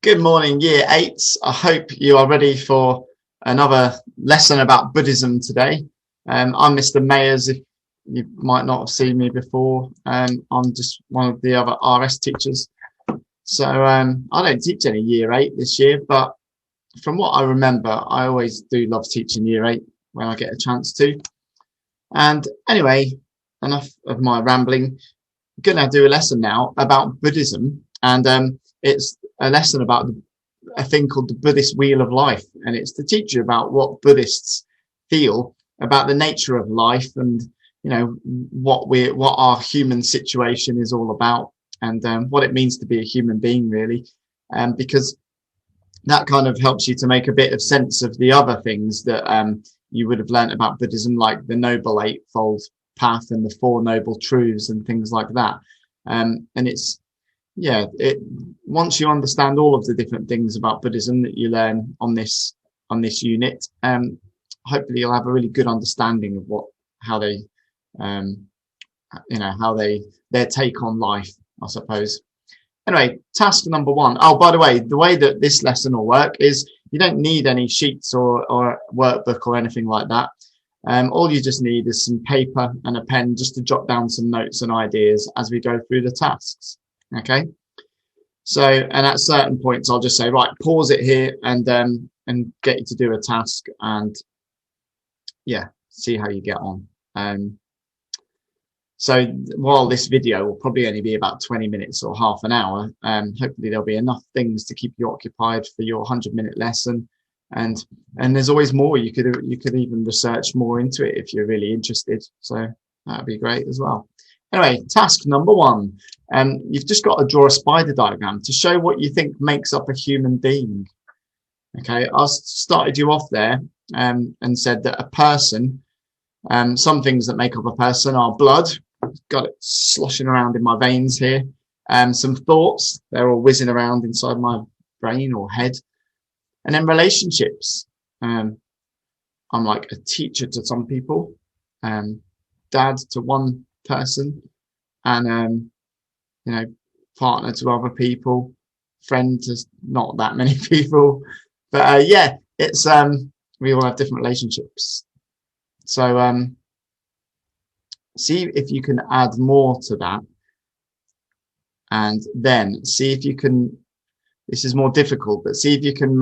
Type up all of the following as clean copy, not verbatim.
Good morning, year eights. I hope you are ready for another lesson about Buddhism today. I'm Mr. Mayers, if you might not have seen me before. I'm just one of the other RS teachers. So I don't teach any year eight this year, but from what I remember, I always do love teaching year eight when I get a chance to. And anyway, enough of my rambling. I'm going to do a lesson now about Buddhism, and it's a lesson about a thing called the Buddhist wheel of life, and it's to teach you about what Buddhists feel about the nature of life, and what our human situation is all about, and what it means to be a human being, really, because that kind of helps you to make a bit of sense of the other things that you would have learnt about Buddhism, like the Noble Eightfold Path and the Four Noble Truths and things like that. And it's once you understand all of the different things about Buddhism that you learn on this unit, hopefully you'll have a really good understanding of how their take on life, I suppose. Anyway, task number one. Oh, by the way that this lesson will work is you don't need any sheets or workbook or anything like that. All you just need is some paper and a pen just to jot down some notes and ideas as we go through the tasks. Okay. So, and at certain points, I'll just say, right, pause it here and get you to do a task and see how you get on. So while this video will probably only be about 20 minutes or half an hour, hopefully there'll be enough things to keep you occupied for your 100-minute lesson. And there's always more. You could even research more into it if you're really interested. So that'd be great as well. Anyway, task number one. You've just got to draw a spider diagram to show what you think makes up a human being. Okay, I started you off there and said that a person, some things that make up a person are blood. Got it sloshing around in my veins here. Some thoughts, they're all whizzing around inside my brain or head. And then relationships. I'm like a teacher to some people, dad to one person, and partner to other people, friend to not that many people. But it's we all have different relationships. So see if you can add more to that, and then see if you can. This is more difficult, but see if you can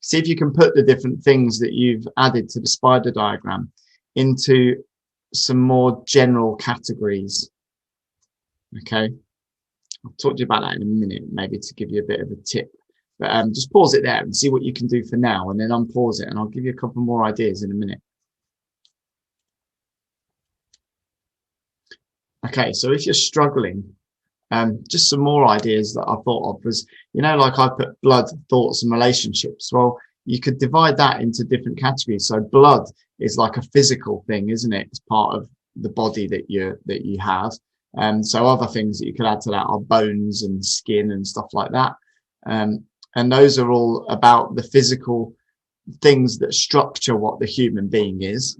see if you can put the different things that you've added to the spider diagram into some more general categories. Okay. I'll talk to you about that in a minute, maybe to give you a bit of a tip, but just pause it there and see what you can do for now, and then unpause it and I'll give you a couple more ideas in a minute. Okay. So if you're struggling, just some more ideas that I thought of was, like I put blood, thoughts and relationships. Well, you could divide that into different categories. So blood is like a physical thing, isn't it? It's part of the body that you have. So other things that you could add to that are bones and skin and stuff like that. And those are all about the physical things that structure what the human being is.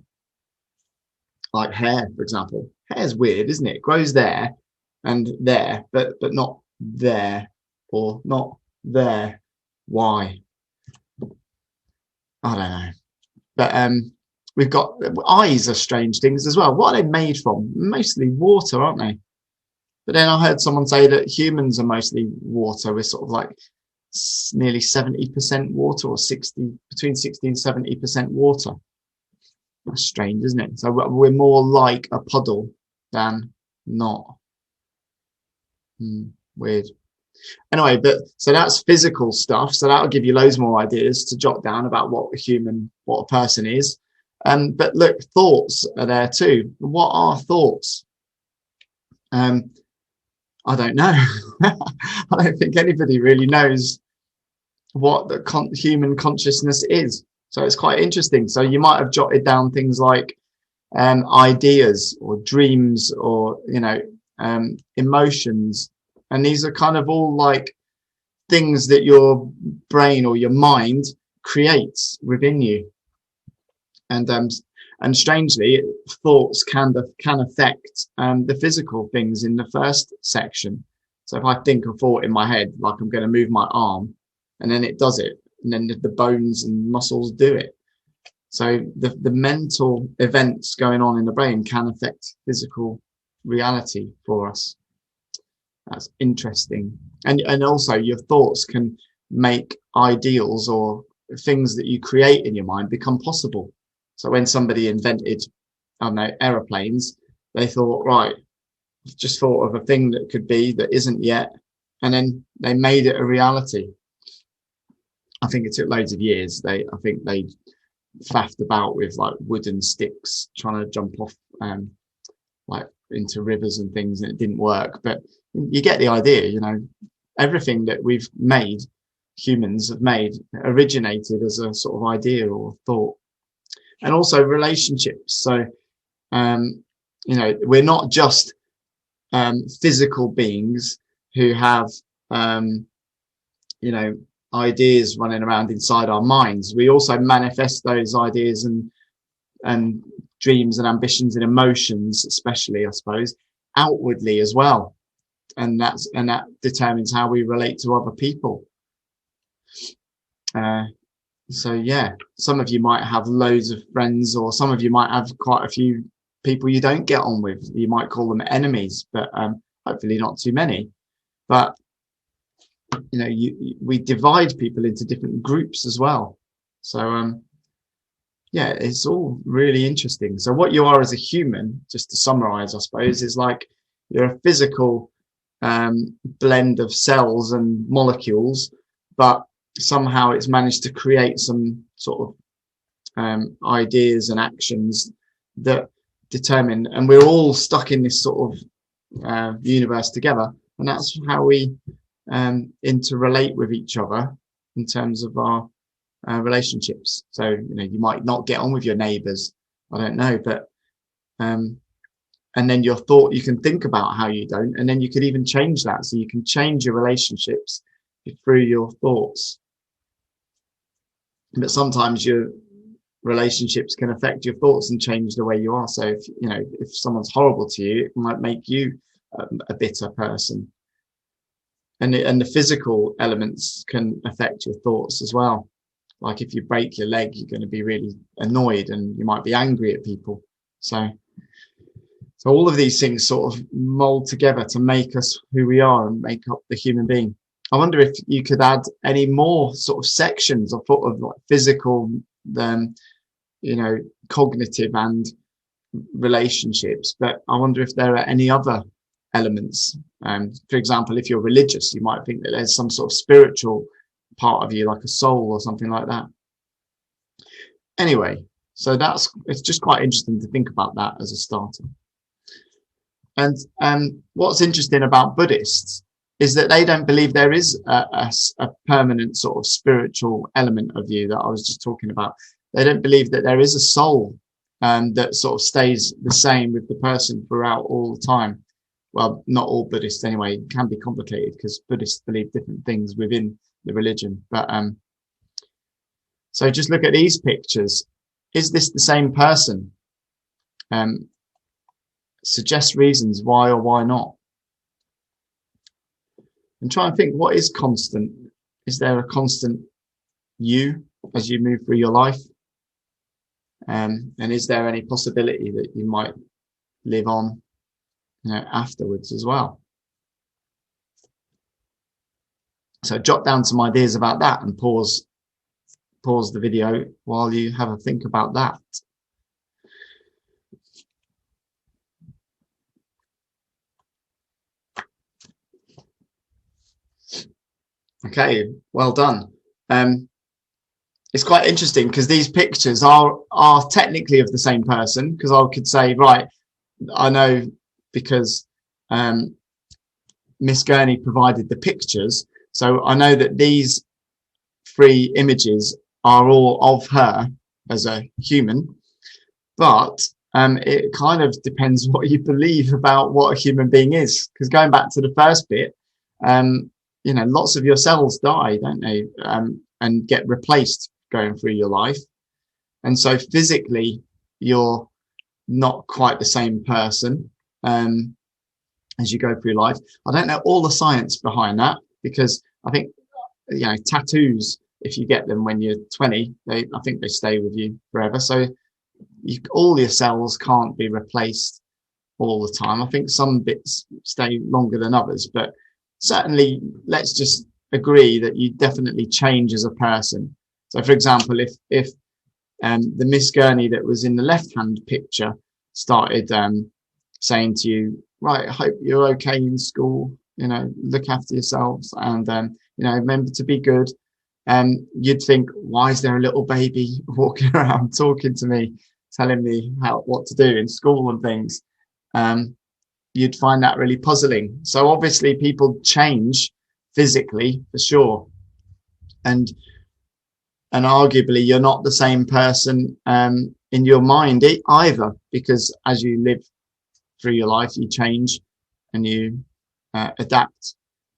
Like hair, for example. Hair's weird, isn't it? It grows there and there, but not there, or not there. Why? I don't know. But we've got eyes are strange things as well. What are they made from? Mostly water, aren't they? But then I heard someone say that humans are mostly water. We're sort of like nearly 70% water, or between 60 and 70% water. That's strange, isn't it? So we're more like a puddle than not. Weird. Anyway, so that's physical stuff. So that'll give you loads more ideas to jot down about what a person is. But look, thoughts are there too. What are thoughts? I don't know. I don't think anybody really knows what the human consciousness is. So it's quite interesting. So you might have jotted down things like ideas or dreams or emotions, and these are kind of all like things that your brain or your mind creates within you. And strangely, thoughts can affect the physical things in the first section. So if I think a thought in my head, like I'm going to move my arm, and then it does it, and then the bones and muscles do it. So the mental events going on in the brain can affect physical reality for us. That's interesting. And also your thoughts can make ideals or things that you create in your mind become possible. So when somebody invented, I don't know, aeroplanes, they thought, right, I've just thought of a thing that could be that isn't yet, and then they made it a reality. I think it took loads of years. I think they faffed about with like wooden sticks trying to jump off like into rivers and things, and it didn't work. But you get the idea, you know. Everything that we've made, humans have made, originated as a sort of idea or thought. And also relationships. So you know, we're not just physical beings who have you know, ideas running around inside our minds. We also manifest those ideas and dreams and ambitions and emotions, especially, I suppose, outwardly as well. And that determines how we relate to other people. So yeah, some of you might have loads of friends, or some of you might have quite a few people you don't get on with. You might call them enemies, but hopefully not too many. But you know, we divide people into different groups as well. So yeah, it's all really interesting. So what you are as a human, just to summarize, I suppose, is like you're a physical blend of cells and molecules, but somehow it's managed to create some sort of ideas and actions that determine, and we're all stuck in this sort of universe together, and that's how we interrelate with each other in terms of our relationships. So you know, you might not get on with your neighbors, I don't know, but and then your thought, you can think about how you don't, and then you could even change that. So you can change your relationships through your thoughts. But sometimes your relationships can affect your thoughts and change the way you are. So if you know, if someone's horrible to you, it might make you a bitter person. And the physical elements can affect your thoughts as well. Like if you break your leg, you're going to be really annoyed and you might be angry at people. So all of these things sort of mold together to make us who we are and make up the human being. I wonder if you could add any more sort of sections of like physical, you know, cognitive and relationships. But I wonder if there are any other elements. For example, if you're religious, you might think that there's some sort of spiritual part of you, like a soul or something like that. Anyway, so it's just quite interesting to think about that as a starter. And what's interesting about Buddhists is that they don't believe there is a permanent sort of spiritual element of you that I was just talking about. They don't believe that there is a soul that sort of stays the same with the person throughout all the time. Well, not all Buddhists anyway. It can be complicated because Buddhists believe different things within the religion. But so just look at these pictures. Is this the same person? Suggest reasons why or why not. And try and think, what is constant? Is there a constant you as you move through your life? And is there any possibility that you might live on, you know, afterwards as well? So jot down some ideas about that and pause the video while you have a think about that. Okay, well done. It's quite interesting because these pictures are technically of the same person, because I could say, right, I know because Miss Gurney provided the pictures, so I know that these 3 images are all of her as a human. But it kind of depends what you believe about what a human being is, because going back to the first bit, you know, lots of your cells die, don't they, and get replaced going through your life. And so physically, you're not quite the same person. as you go through life. I don't know all the science behind that, because I think, tattoos, if you get them when you're 20, I think they stay with you forever. So all your cells can't be replaced all the time. I think some bits stay longer than others, but certainly let's just agree that you definitely change as a person. So, for example, if the Miss Gurney that was in the left-hand picture started saying to you, right, I hope you're okay in school, look after yourselves, and remember to be good, you'd think, why is there a little baby walking around talking to me, telling me what to do in school and things? You'd find that really puzzling. So obviously people change physically, for sure, and arguably you're not the same person in your mind either, because as you live through your life, you change and you adapt.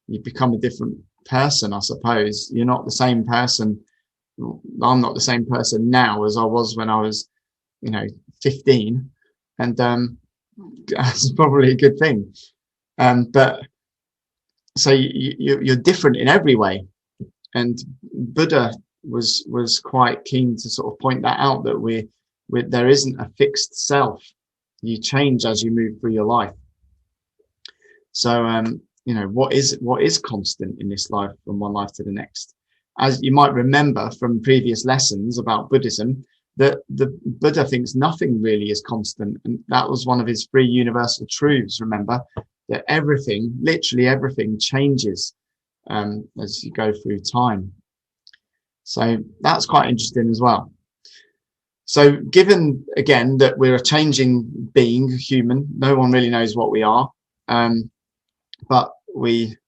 You become a different person, I suppose. You're not the same person. I'm not the same person now as I was when I was 15, and that's probably a good thing. But so you're different in every way, and Buddha was quite keen to sort of point that out, that there isn't a fixed self. You change as you move through your life. So what is constant in this life from one life to the next? As you might remember from previous lessons about Buddhism, that the Buddha thinks nothing really is constant, and that was one of his 3 universal truths. Remember that everything, literally everything, changes as you go through time. So that's quite interesting as well. So given again that we're a changing being, human, no one really knows what we are, but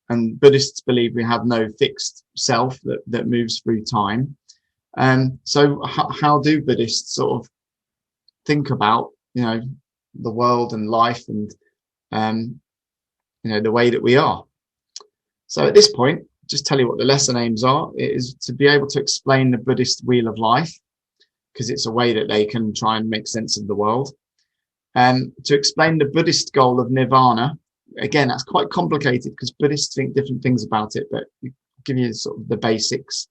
Buddhists believe we have no fixed self that moves through time. So how do Buddhists sort of think about the world and life and the way that we are? So at this point, just tell you what the lesson aims are. It is to be able to explain the Buddhist wheel of life, because it's a way that they can try and make sense of the world, and to explain the Buddhist goal of nirvana. Again, that's quite complicated because Buddhists think different things about it, but give you sort of the basics.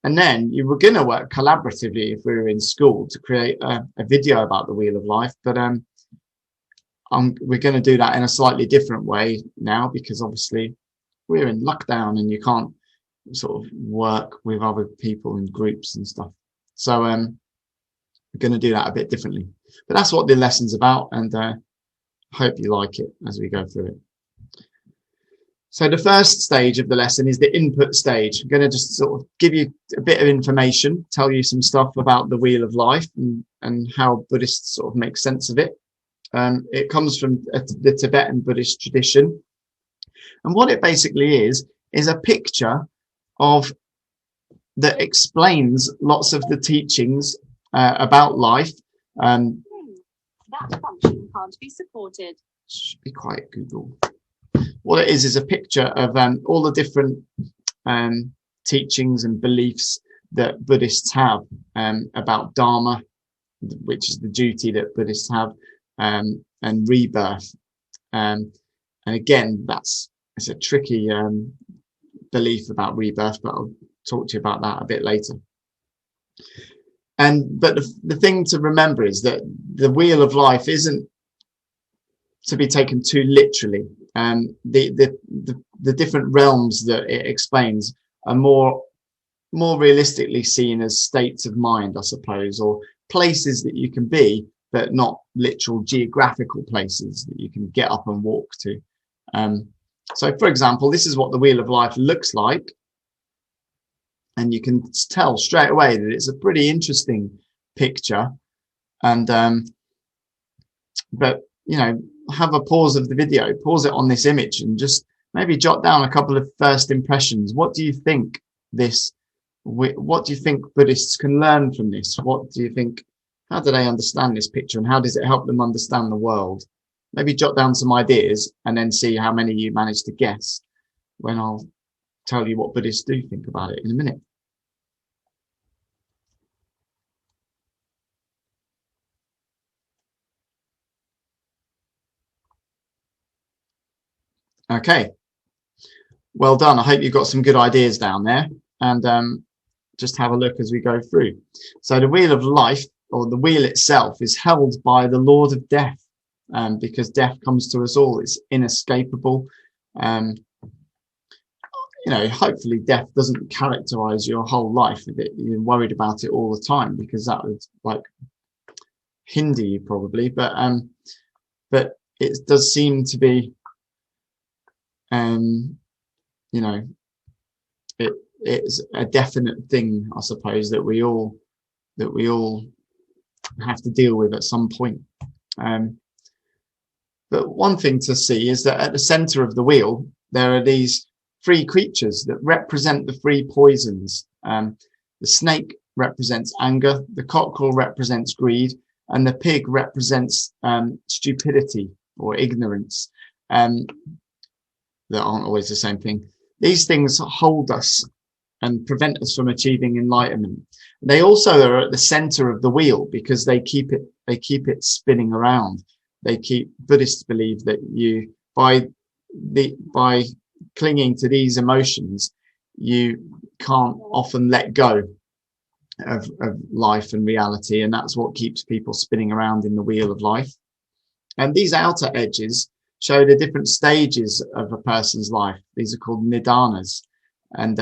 And then you were going to work collaboratively if we were in school to create a video about the wheel of life, but we're going to do that in a slightly different way now, because obviously we're in lockdown and you can't sort of work with other people in groups and stuff. So we're going to do that a bit differently, but that's what the lesson's about, and hope you like it as we go through it. So the first stage of the lesson is the input stage. I'm going to just sort of give you a bit of information, tell you some stuff about the wheel of life and how Buddhists sort of make sense of it. It comes from the Tibetan Buddhist tradition. And what it basically is a picture that explains lots of the teachings about life. That function can't be supported. Should be quiet, Google. What it is a picture of all the different teachings and beliefs that Buddhists have about Dharma, which is the duty that Buddhists have, and rebirth. And again, it's a tricky belief about rebirth, but I'll talk to you about that a bit later. But the thing to remember is that the wheel of life isn't to be taken too literally. The different realms that it explains are more realistically seen as states of mind, I suppose, or places that you can be, but not literal geographical places that you can get up and walk to. So, for example, this is what the wheel of life looks like. And you can tell straight away that it's a pretty interesting picture. And, but, have a pause of the video, pause it on this image and just maybe jot down a couple of first impressions. What do you think Buddhists can learn from this? What do you think, how do they understand this picture, and how does it help them understand the world? Maybe jot down some ideas and then see how many you manage to guess when I'll tell you what Buddhists do think about it in a minute. Okay, well done. I hope you've got some good ideas down there, and just have a look as we go through. So the wheel of life, or the wheel itself, is held by the Lord of Death, because death comes to us all. It's inescapable. Um, hopefully death doesn't characterize your whole life, that you're worried about it all the time, because that would like hinder you probably. But it does seem to be, it's a definite thing, I suppose, that we all have to deal with at some point. But one thing to see is that at the center of the wheel, there are these three creatures that represent the three poisons. The snake represents anger, the cockerel represents greed, and the pig represents stupidity or ignorance. That aren't always the same thing. These things hold us and prevent us from achieving enlightenment. They also are at the center of the wheel because they keep it spinning around. Buddhists believe that by clinging to these emotions, you can't often let go of life and reality, and that's what keeps people spinning around in the wheel of life. And these outer edges show the different stages of a person's life. These are called nidanas, and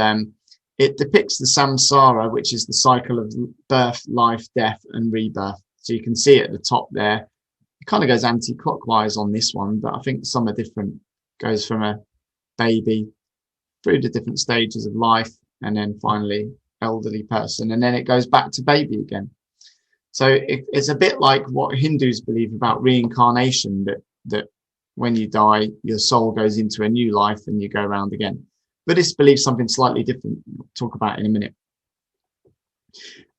it depicts the samsara, which is the cycle of birth, life, death, and rebirth. So you can see at the top there, it kind of goes anti-clockwise on this one, but I think some are different. Goes from a baby through the different stages of life, and then finally elderly person, and then it goes back to baby again. So it's a bit like what Hindus believe about reincarnation, that when you die, your soul goes into a new life and you go around again. Buddhists believe something slightly different. We'll talk about in a minute.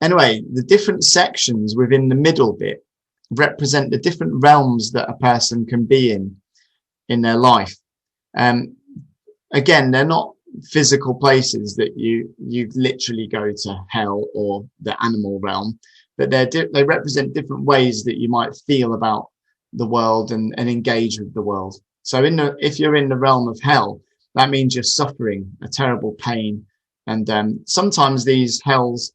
Anyway, the different sections within the middle bit represent the different realms that a person can be in their life. Again, they're not physical places that you literally go to hell or the animal realm, but they represent different ways that you might feel about the world and engage with the world. So if you're in the realm of hell, that means you're suffering a terrible pain, and sometimes these hells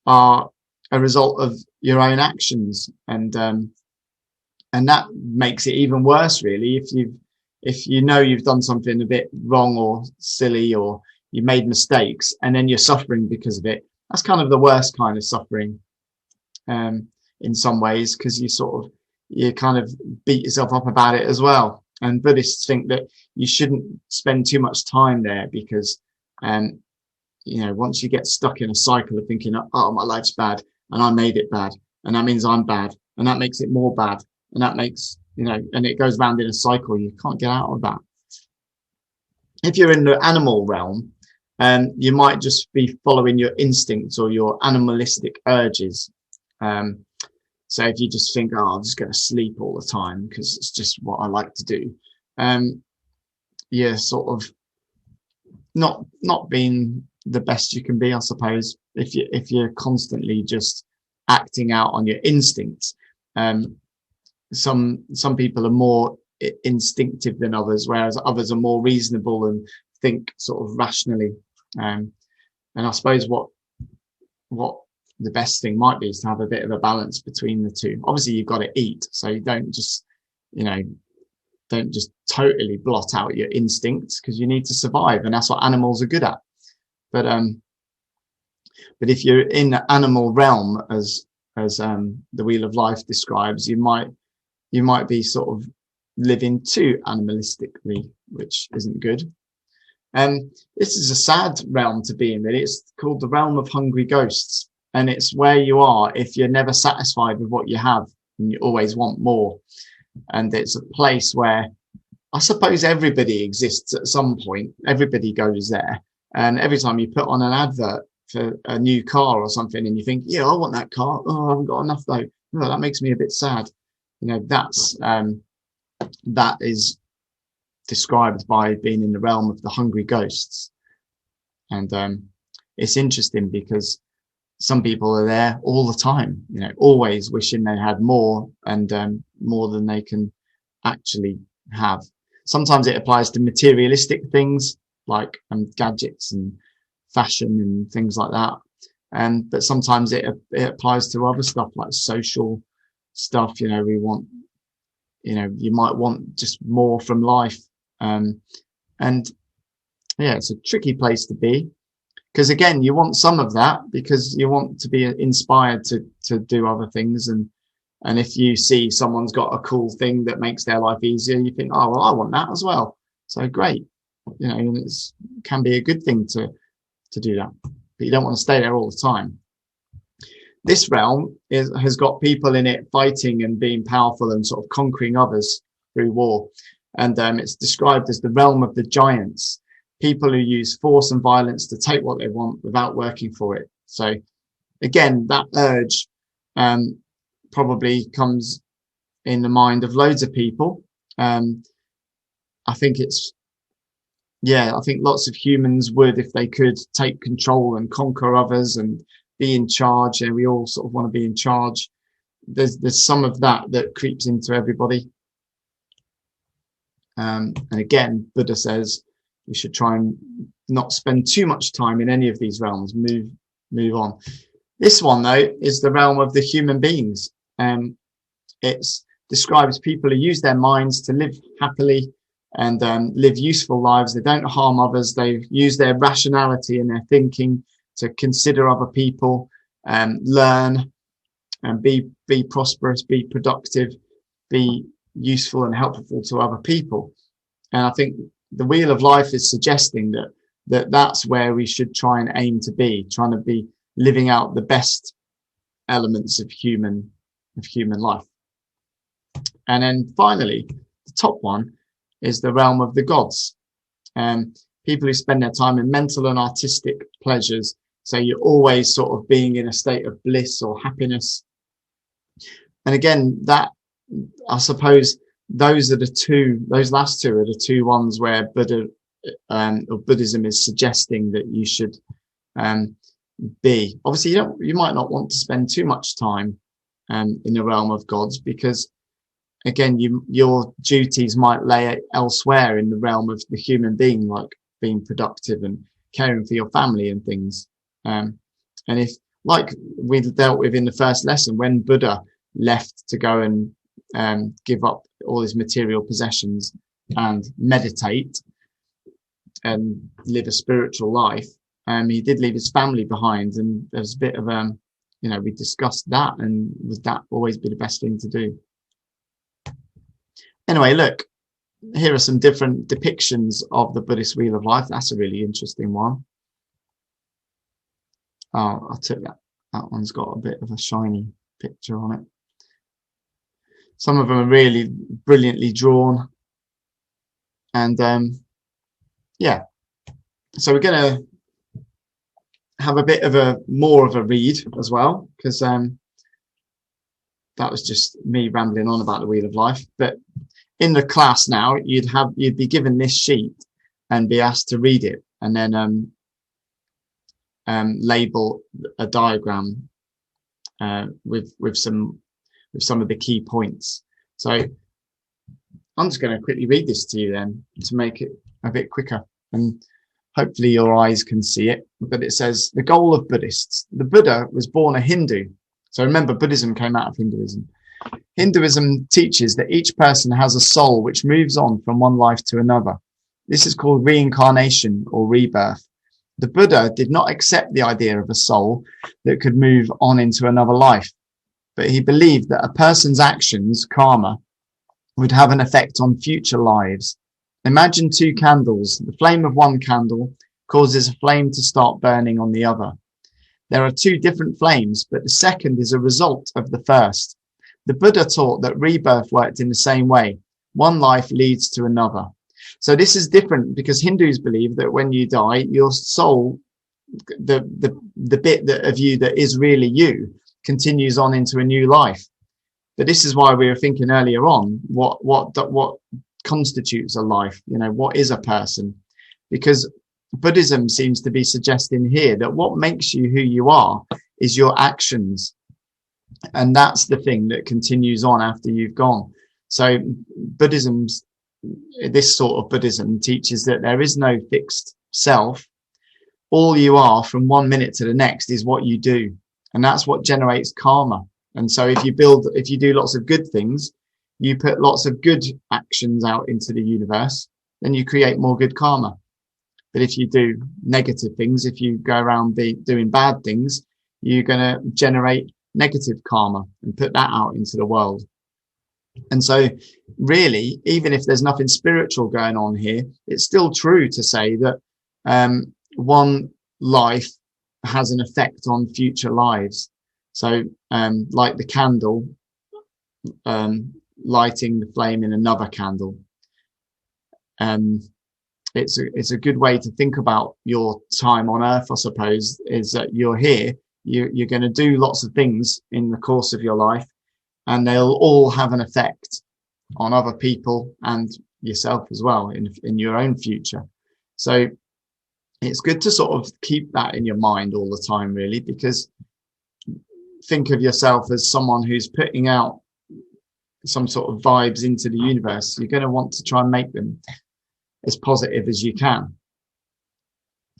are a result of your own actions, and that makes it even worse, really. If you know you've done something a bit wrong or silly, or you made mistakes, and then you're suffering because of it, that's kind of the worst kind of suffering, in some ways, because you kind of beat yourself up about it as well. And Buddhists think that you shouldn't spend too much time there, because once you get stuck in a cycle of thinking, oh, my life's bad and I made it bad, and that means I'm bad, and that makes it more bad, and that makes and it goes round in a cycle. You can't get out of that. If you're in the animal realm, you might just be following your instincts or your animalistic urges. So if you just think, I'm just going to sleep all the time because it's just what I like to do, you're sort of not being the best you can be, I suppose, if you're constantly just acting out on your instincts. Some people are more instinctive than others, whereas others are more reasonable and think sort of rationally. And I suppose what the best thing might be is to have a bit of a balance between the two. Obviously, you've got to eat, so you don't just totally blot out your instincts, because you need to survive, and that's what animals are good at. But if you're in the animal realm, as the Wheel of Life describes, you might be sort of living too animalistically, which isn't good. This is a sad realm to be in, really. It's called the realm of hungry ghosts, and it's where you are if you're never satisfied with what you have and you always want more. And it's a place where I suppose everybody exists at some point. Everybody goes there, and every time you put on an advert for a new car or something and you think, yeah, I want that car, oh, I haven't got enough though, oh, that makes me a bit sad. That is described by being in the realm of the hungry ghosts. And it's interesting because some people are there all the time, always wishing they had more, and more than they can actually have. sometimes it applies to materialistic things like gadgets and fashion and things like that. But sometimes it applies to other stuff like social stuff. We want, you might want just more from life. And yeah, it's a tricky place to be, because again, you want some of that because you want to be inspired to do other things. And if you see someone's got a cool thing that makes their life easier, you think, oh, well, I want that as well. So great. And it can be a good thing to do that, but you don't want to stay there all the time. This realm has got people in it fighting and being powerful and sort of conquering others through war. And it's described as the realm of the giants, people who use force and violence to take what they want without working for it. So again, that urge probably comes in the mind of loads of people. I think lots of humans would, if they could, take control and conquer others and be in charge. And we all sort of want to be in charge. There's some of that creeps into everybody. And again, Buddha says we should try and not spend too much time in any of these realms. Move on. This one, though, is the realm of the human beings. It describes people who use their minds to live happily and live useful lives. They don't harm others. They use their rationality and their thinking to consider other people, learn, and be prosperous, be productive, be useful and helpful to other people. And I think the Wheel of Life is suggesting that's where we should try and aim to be, trying to be living out the best elements of human life. And then finally, the top one is the realm of the gods. People who spend their time in mental and artistic pleasures. So you're always sort of being in a state of bliss or happiness. And again, that, I suppose, those last two are the two ones where Buddhism is suggesting that you should be. Obviously, you might not want to spend too much time in the realm of gods, because again, your duties might lay elsewhere in the realm of the human being, like being productive and caring for your family and things. And if, like we dealt with in the first lesson, when Buddha left to go and give up all his material possessions and meditate and live a spiritual life, he did leave his family behind. And there's a bit of we discussed that, and would that always be the best thing to do? Anyway, look, here are some different depictions of the Buddhist Wheel of Life. That's a really interesting one. Oh, I took that. That one's got a bit of a shiny picture on it. Some of them are really brilliantly drawn. And yeah, so we're going to have a bit of more of a read as well, because that was just me rambling on about the Wheel of Life. But in the class now, you'd be given this sheet and be asked to read it, and then label a diagram with some of the key points. So I'm just going to quickly read this to you then, to make it a bit quicker, and hopefully your eyes can see it. But it says, the goal of Buddhists. The Buddha was born a Hindu. So remember, Buddhism came out of Hinduism. Hinduism teaches that each person has a soul which moves on from one life to another. This is called reincarnation or rebirth. The Buddha did not accept the idea of a soul that could move on into another life, but he believed that a person's actions, karma, would have an effect on future lives. Imagine two candles. The flame of one candle causes a flame to start burning on the other. There are two different flames, but the second is a result of the first. The Buddha taught that rebirth worked in the same way. One life leads to another. So this is different, because Hindus believe that when you die, your soul, the bit of you that is really you, continues on into a new life. But this is why we were thinking earlier on, what constitutes a life? What is a person? Because Buddhism seems to be suggesting here that what makes you who you are is your actions. And that's the thing that continues on after you've gone. So Buddhism this sort of Buddhism teaches that there is no fixed self. All you are from 1 minute to the next is what you do. And that's what generates karma. And so if you do lots of good things, you put lots of good actions out into the universe, then you create more good karma. But if you do negative things, if you go around doing bad things, you're going to generate negative karma and put that out into the world. And so really, even if there's nothing spiritual going on here, it's still true to say that one life has an effect on future lives. So like the candle, lighting the flame in another candle. It's a good way to think about your time on earth, I suppose, is that you're here, you're going to do lots of things in the course of your life, and they'll all have an effect on other people and yourself as well in your own future. So it's good to sort of keep that in your mind all the time, really, because think of yourself as someone who's putting out some sort of vibes into the universe. You're going to want to try and make them as positive as you can.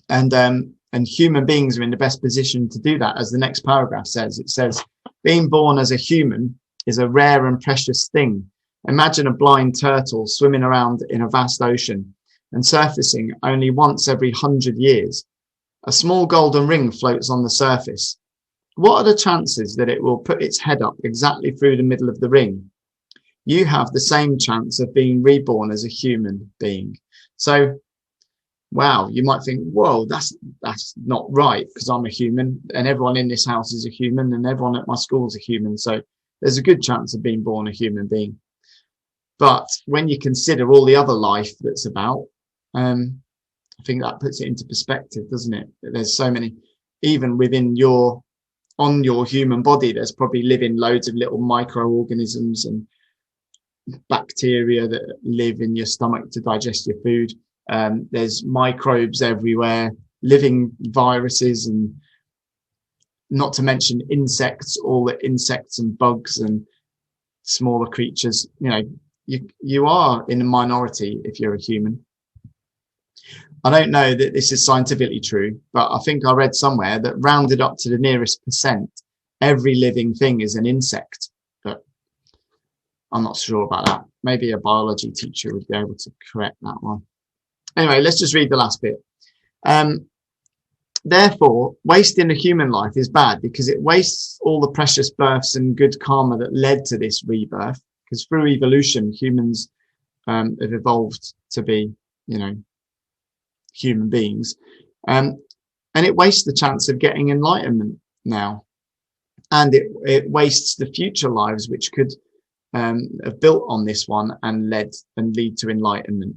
And human beings are in the best position to do that. As the next paragraph says, it says, being born as a human is a rare and precious thing. Imagine a blind turtle swimming around in a vast ocean and surfacing only once every 100 years. A small golden ring floats on the surface. What are the chances that it will put its head up exactly through the middle of the ring? You have the same chance of being reborn as a human being. So, wow, you might think, whoa, that's not right, because I'm a human and everyone in this house is a human and everyone at my school is a human. So there's a good chance of being born a human being. But when you consider all the other life that's about, I think that puts it into perspective, doesn't it? There's so many, even on your human body, there's probably living loads of little microorganisms and bacteria that live in your stomach to digest your food. There's microbes everywhere, living viruses, and not to mention insects, all the insects and bugs and smaller creatures. You know, you are in a minority if you're a human. I don't know that this is scientifically true, but I think I read somewhere that rounded up to the nearest percent, every living thing is an insect. But I'm not sure about that. Maybe a biology teacher would be able to correct that one. Anyway, let's just read the last bit. Therefore, wasting a human life is bad because it wastes all the precious births and good karma that led to this rebirth. Because through evolution, humans have evolved to be, human beings. And it wastes the chance of getting enlightenment now. And it wastes the future lives which could have built on this one and lead to enlightenment.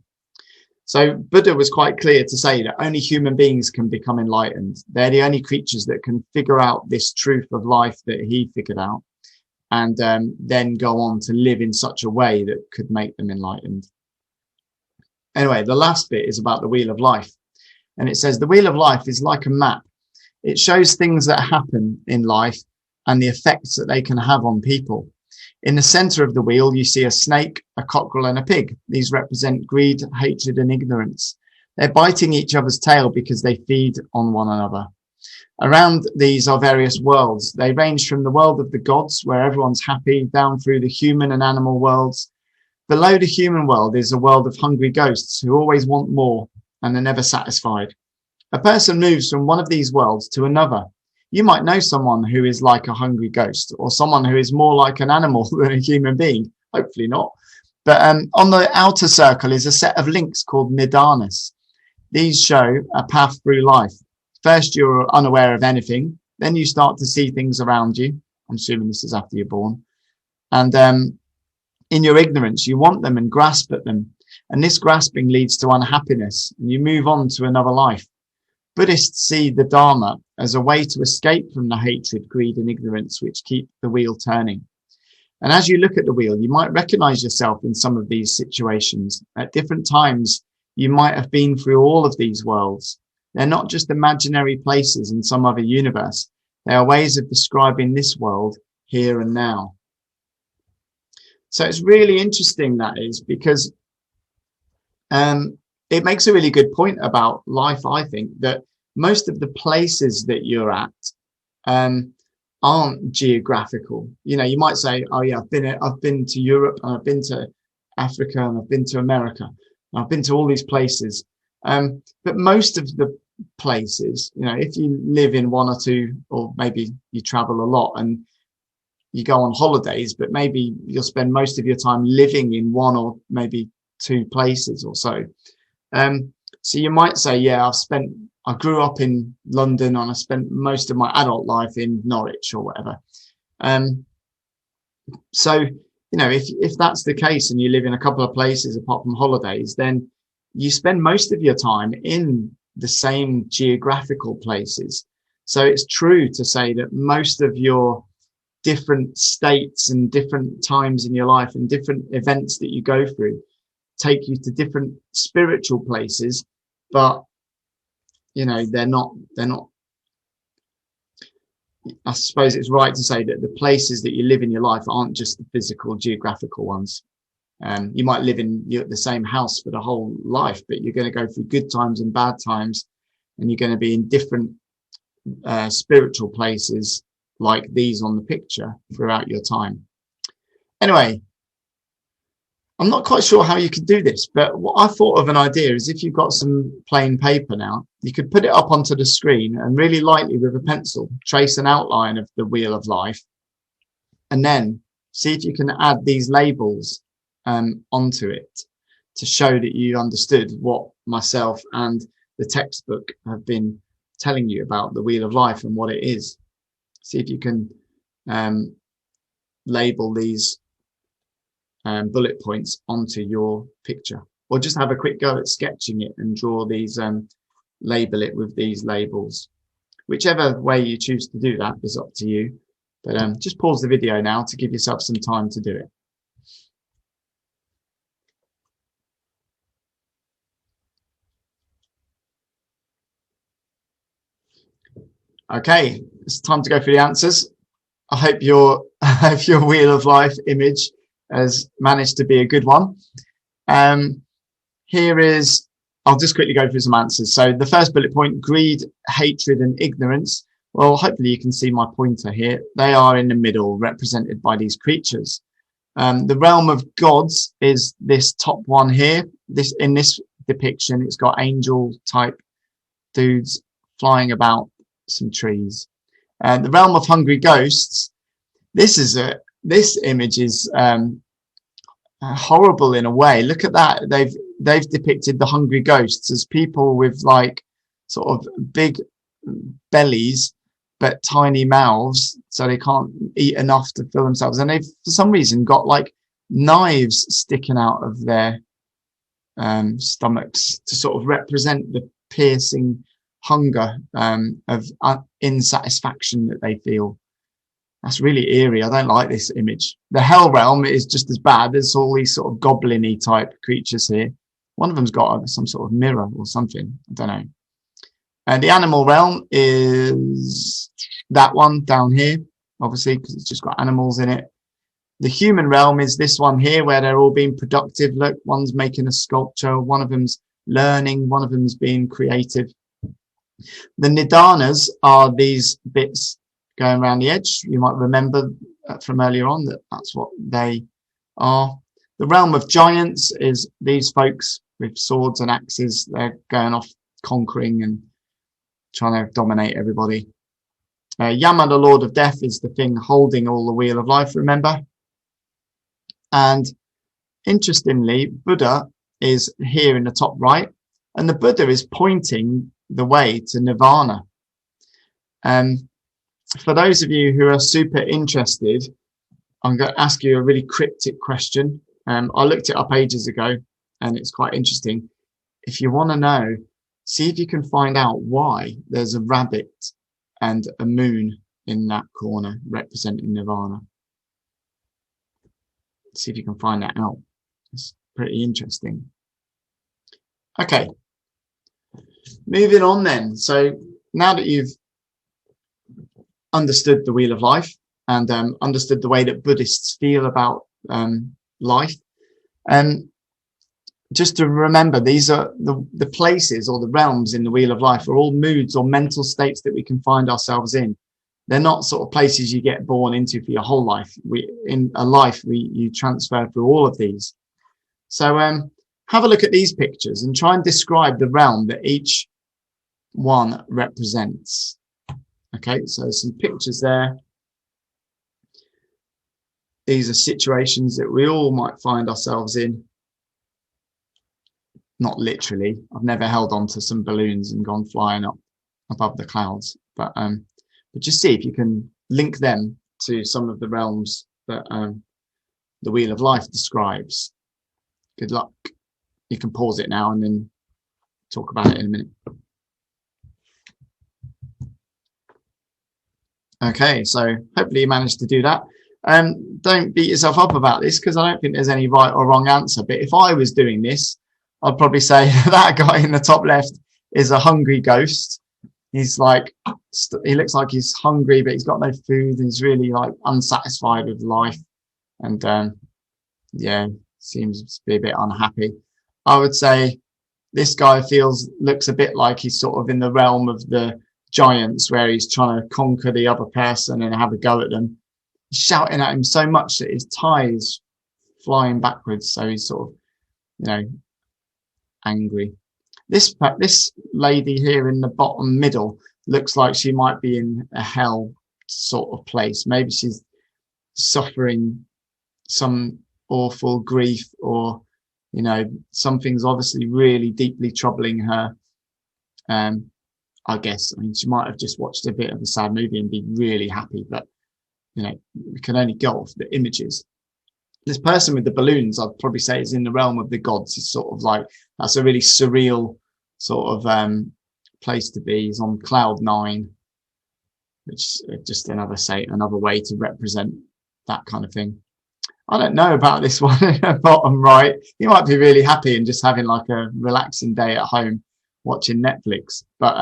So Buddha was quite clear to say that only human beings can become enlightened. They're the only creatures that can figure out this truth of life that he figured out, and then go on to live in such a way that could make them enlightened. Anyway, the last bit is about the wheel of life. And it says, the wheel of life is like a map. It shows things that happen in life and the effects that they can have on people. In the center of the wheel, you see a snake, a cockerel, and a pig. These represent greed, hatred, and ignorance. They're biting each other's tail because they feed on one another. Around these are various worlds. They range from the world of the gods, where everyone's happy, down through the human and animal worlds. Below the human world is a world of hungry ghosts who always want more and are never satisfied. A person moves from one of these worlds to another. You might know someone who is like a hungry ghost, or someone who is more like an animal than a human being. Hopefully not. But on the outer circle is a set of links called nidanas. These show a path through life. First, you're unaware of anything. Then you start to see things around you. I'm assuming this is after you're born. And in your ignorance, you want them and grasp at them. And this grasping leads to unhappiness, and you move on to another life. Buddhists see the Dharma as a way to escape from the hatred, greed, and ignorance which keep the wheel turning. And as you look at the wheel, you might recognize yourself in some of these situations. At different times, you might have been through all of these worlds. They're not just imaginary places in some other universe. They are ways of describing this world here and now. So it's really interesting, that is, because It makes a really good point about life, I think, that most of the places that you're at aren't geographical. You know, you might say, oh yeah, I've been to Europe, and I've been to Africa, and I've been to America, and I've been to all these places. But most of the places, you know, if you live in one or two, or maybe you travel a lot and you go on holidays, but maybe you'll spend most of your time living in one or maybe two places or so. So you might say, yeah, I grew up in London, and I spent most of my adult life in Norwich or whatever. So, you know, if that's the case and you live in a couple of places apart from holidays, then you spend most of your time in the same geographical places. So it's true to say that most of your different states and different times in your life and different events that you go through take you to different spiritual places, but you know, they're not, I suppose it's right to say that the places that you live in your life aren't just the physical geographical ones. You might live in the same house for the whole life, but you're going to go through good times and bad times, and you're going to be in different spiritual places like these on the picture throughout your time. Anyway, I'm not quite sure how you could do this, but what I thought of an idea is, if you've got some plain paper now, you could put it up onto the screen and really lightly with a pencil trace an outline of the wheel of life, and then see if you can add these labels onto it to show that you understood what myself and the textbook have been telling you about the wheel of life and what it is. See if you can label these bullet points onto your picture, or just have a quick go at sketching it and draw these, label it with these labels. Whichever way you choose to do that is up to you, but just pause the video now to give yourself some time to do it. Okay, it's time to go through the answers. I hope your wheel of life image has managed to be a good one. Here is, I'll just quickly go through some answers. So the first bullet point, greed, hatred and ignorance. Well, hopefully you can see my pointer here. They are in the middle, represented by these creatures. The realm of gods is this top one here. In this depiction, it's got angel type dudes flying about some trees. The realm of hungry ghosts. This image is horrible in a way. Look at that. They've depicted the hungry ghosts as people with like sort of big bellies but tiny mouths, so they can't eat enough to fill themselves, and they've for some reason got like knives sticking out of their stomachs to sort of represent the piercing hunger of insatisfaction that they feel. That's really eerie. I don't like this image. The hell realm is just as bad. There's all these sort of goblin-y type creatures here. One of them's got some sort of mirror or something. I don't know. And the animal realm is that one down here, obviously, because it's just got animals in it. The human realm is this one here, where they're all being productive. Look, one's making a sculpture, one of them's learning, one of them's being creative. The nidanas are these bits going around the edge. You might remember from earlier on that that's what they are. The realm of giants is these folks with swords and axes. They're going off conquering and trying to dominate everybody. Yama, the Lord of Death, is the thing holding all the wheel of life, remember? And interestingly, Buddha is here in the top right, and the Buddha is pointing the way to nirvana. For those of you who are super interested, I'm going to ask you a really cryptic question. I looked it up ages ago, and it's quite interesting. If you want to know, see if you can find out why there's a rabbit and a moon in that corner representing nirvana. See if you can find that out. It's pretty interesting. Okay, moving on then. So now that you've understood the wheel of life and understood the way that Buddhists feel about life, just to remember, these are the places or the realms in the wheel of life are all moods or mental states that we can find ourselves in. They're not sort of places you get born into for your whole life. You transfer through all of these. So have a look at these pictures and try and describe the realm that each one represents. Okay, so some pictures there. These are situations that we all might find ourselves in. Not literally. I've never held on to some balloons and gone flying up above the clouds, but just see if you can link them to some of the realms that the Wheel of Life describes. Good luck. You can pause it now and then talk about it in a minute. Okay, so hopefully you managed to do that. Don't beat yourself up about this, because I don't think there's any right or wrong answer. But if I was doing this, I'd probably say that guy in the top left is a hungry ghost. He's like, he looks like he's hungry, but he's got no food. And he's really like unsatisfied with life. And yeah, seems to be a bit unhappy. I would say this guy looks a bit like he's sort of in the realm of the giants, where he's trying to conquer the other person and have a go at them. He's shouting at him so much that his tie is flying backwards. So he's sort of, you know, angry. This lady here in the bottom middle looks like she might be in a hell sort of place. Maybe she's suffering some awful grief, or, you know, something's obviously really deeply troubling her. I guess, I mean, she might have just watched a bit of a sad movie and be really happy, but, you know, we can only go off the images. This person with the balloons, I'd probably say, is in the realm of the gods. It's sort of like, that's a really surreal sort of place to be. He's on cloud 9, which is just another way to represent that kind of thing. I don't know about this one bottom right. He might be really happy and just having like a relaxing day at home watching Netflix. But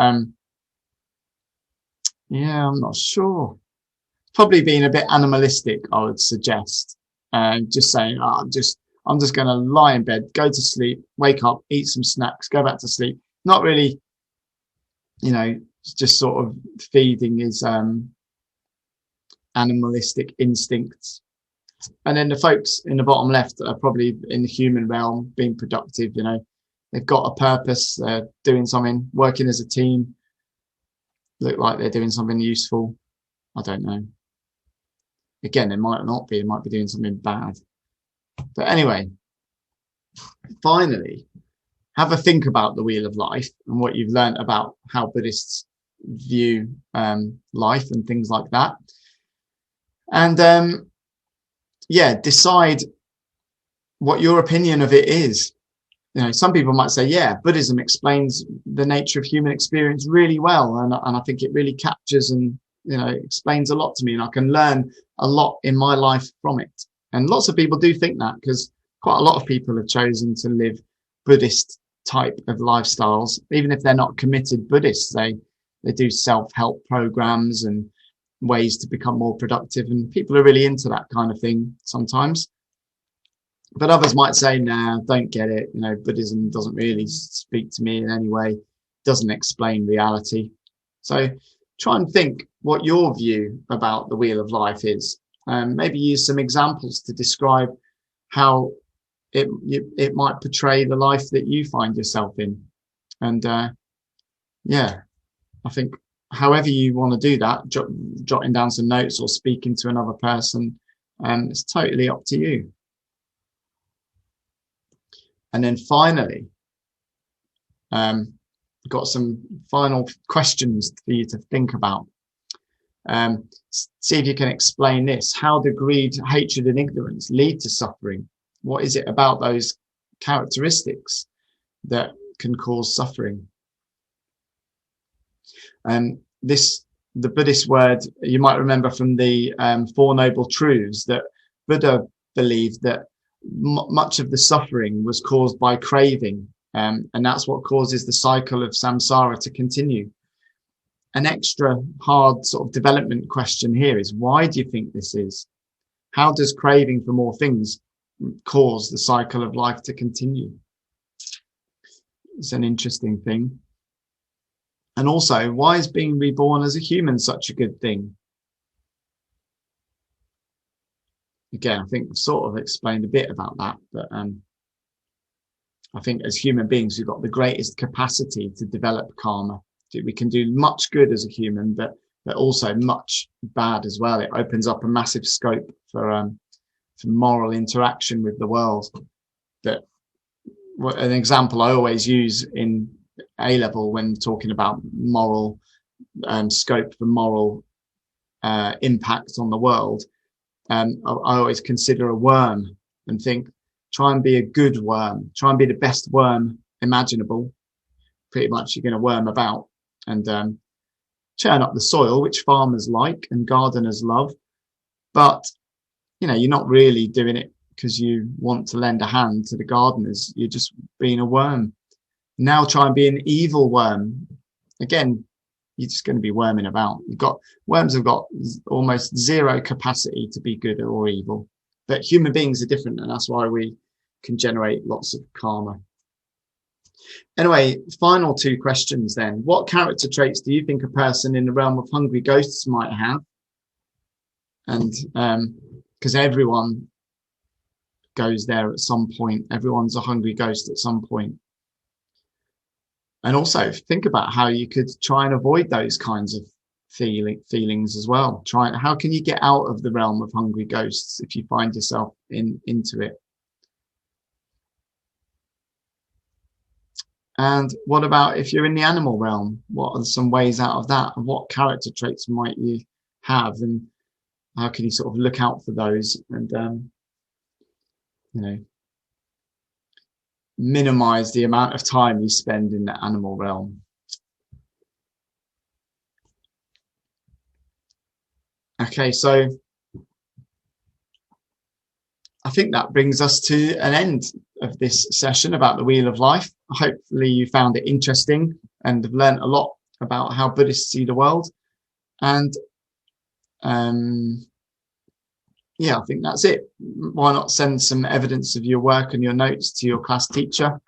yeah, I'm not sure. Probably being a bit animalistic, I would suggest. Just saying, I'm just going to lie in bed, go to sleep, wake up, eat some snacks, go back to sleep. Not really, you know, just sort of feeding his animalistic instincts. And then the folks in the bottom left are probably in the human realm, being productive. You know, they've got a purpose, they're doing something, working as a team, look like they're doing something useful. I don't know. Again, they might not be, they might be doing something bad. But anyway, finally, have a think about the Wheel of Life and what you've learned about how Buddhists view life and things like that. And yeah, decide what your opinion of it is. You know, some people might say, yeah, Buddhism explains the nature of human experience really well. And I think it really captures and, you know, explains a lot to me, and I can learn a lot in my life from it. And lots of people do think that, because quite a lot of people have chosen to live Buddhist type of lifestyles. Even if they're not committed Buddhists, they do self-help programs and ways to become more productive, and people are really into that kind of thing sometimes. But others might say, nah, don't get it, you know, Buddhism doesn't really speak to me in any way, doesn't explain reality. So try and think what your view about the Wheel of Life is. Maybe use some examples to describe how it might portray the life that you find yourself in. And yeah, I think however you want to do that, jotting down some notes or speaking to another person, it's totally up to you. And then finally, got some final questions for you to think about. See if you can explain this. How do greed, hatred, and ignorance lead to suffering? What is it about those characteristics that can cause suffering? The Buddhist word, you might remember from the Four Noble Truths, that Buddha believed that much of the suffering was caused by craving, and that's what causes the cycle of samsara to continue. An extra hard sort of development question here is, why do you think this is? How does craving for more things cause the cycle of life to continue? It's an interesting thing. And also, why is being reborn as a human such a good thing? Again, I think I've sort of explained a bit about that, but I think as human beings, we've got the greatest capacity to develop karma. We can do much good as a human, but also much bad as well. It opens up a massive scope for moral interaction with the world. That an example I always use in A level when talking about moral scope for moral impact on the world. I always consider a worm and think, try and be a good worm, try and be the best worm imaginable. Pretty much you're going to worm about and churn up the soil, which farmers like and gardeners love. But, you're not really doing it because you want to lend a hand to the gardeners. You're just being a worm. Now try and be an evil worm. Again, you're just going to be worming about. Worms have got almost zero capacity to be good or evil. But human beings are different, and that's why we can generate lots of karma. Anyway, final two questions then. What character traits do you think a person in the realm of hungry ghosts might have? And because everyone goes there at some point. Everyone's a hungry ghost at some point. And also think about how you could try and avoid those kinds of feelings as well. How can you get out of the realm of hungry ghosts if you find yourself into it? And what about if you're in the animal realm? What are some ways out of that? And what character traits might you have? And how can you sort of look out for those and, minimize the amount of time you spend in the animal realm? Okay, so I think that brings us to an end of this session about the Wheel of Life. Hopefully you found it interesting and have learned a lot about how Buddhists see the world. And yeah, I think that's it. Why not send some evidence of your work and your notes to your class teacher?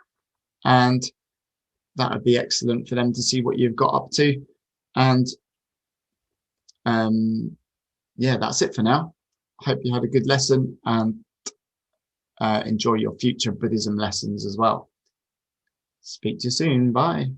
And that would be excellent for them to see what you've got up to. And yeah, that's it for now. I hope you had a good lesson and enjoy your future Buddhism lessons as well. Speak to you soon. Bye.